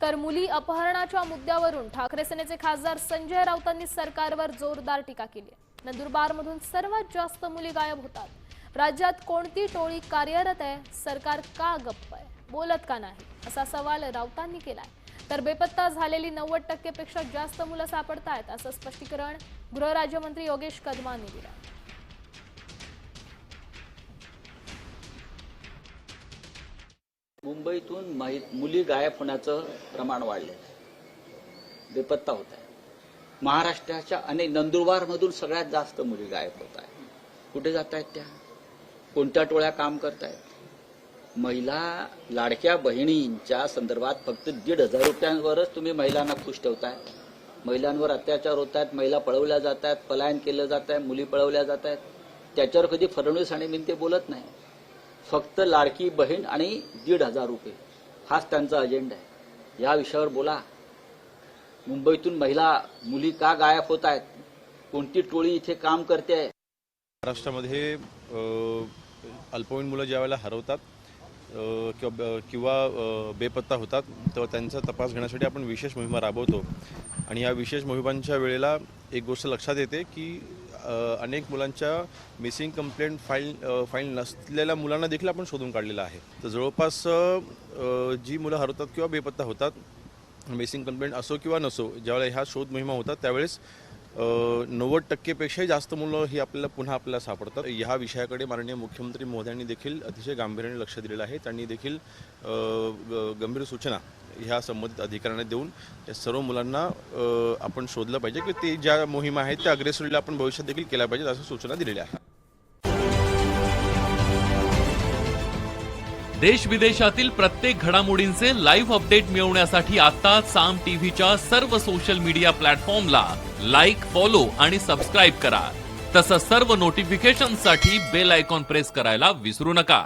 तर मुली अपहरणाच्या मुद्द्यावरून ठाकरे सेनेचे खासदार संजय राऊतांनी सरकारवर जोरदार टीका केली आहे। नंदुरबारमधून सर्वात जास्त मुली गायब होतात। राज्यात कोणती टोळी कार्यरत आहे? सरकार का गप्प आहे? बोलत का नाही? असा सवाल राऊतांनी केलाय। तर बेपत्ता झालेली 90% पेक्षा जास्त मुलं सापडतायत असं स्पष्टीकरण गृहराज्यमंत्री योगेश कदमांनी दिलं। मुंबईतून मुली गायब होण्याचं प्रमाण वाढले, बेपत्ता होत आहे। महाराष्ट्राच्या अनेक नंदुरबारमधून सगळ्यात जास्त मुली गायब होत आहेत। कुठे जात आहेत त्या? कोणत्या टोळ्या काम करत आहेत? महिला लाडक्या बहिणींच्या संदर्भात फक्त 1,500 रुपयांवरच तुम्ही महिलांना खुश ठेवताय। महिलांवर अत्याचार होत आहेत, महिला पळवल्या जात आहेत, पलायन केलं जात आहे, मुली पळवल्या जात आहेत। त्याच्यावर कधी फडणवीस आणि मिनते बोलत नाही। फक्त लाडकी बहीण आणि 1,500 रुपये हाच त्यांचा अजेंडा आहे। या विषयावर बोला। मुंबईतून मुली का गायब होत आहेत? कोणती टोळी इथे काम करते आहे? महाराष्ट्रामध्ये अल्पवयीन मुलं ज्यावेळेला हरवतात किंवा बेपत्ता होतात तेव्हा त्यांचा तपास घेण्यासाठी आपण विशेष मोहिमा राबवतो। आणि या विशेष मोहिमांच्या वेळेला एक गोष्ट लक्षात येते की अनेक मुलांच्या मिसिंग कंप्लेंट फाईल नसलेल्या मुलांना देखील आपण शोधून काढलेलं आहे। तर जवळपास जी मुलं हरवतात किंवा बेपत्ता होतात, मिसिंग कंप्लेंट असो किंवा नसो, ज्यावेळेला ह्या शोध मोहिमा होतात त्यावेळेस 90% पेक्षाही जास्त मुलं ही पुन्हा आपल्याला सापडतात। ह्या विषयाकडे माननीय मुख्यमंत्री महोदयांनी देखील अतिशय गांभीर्याने लक्ष दिलेलं आहे। त्यांनी देखील गंभीर सूचना ह्या संबंधित अधिकाऱ्यांना देऊन या सर्व मुलांना आपण शोधलं पाहिजे की ते ज्या मोहिमा आहेत त्या अग्रेसरीला आपण भविष्यात देखील केल्या पाहिजेत अशा सूचना दिलेल्या आहेत। देश विदेशातील प्रत्येक घडामोडींचे लाईव्ह अपडेट मिळवण्यासाठी आता साम टीव्हीच्या सर्व सोशल मीडिया प्लॅटफॉर्मला लाईक, फॉलो आणि सबस्क्राईब करा। तसंच सर्व नोटिफिकेशनसाठी बेल आयकॉन प्रेस करायला विसरू नका।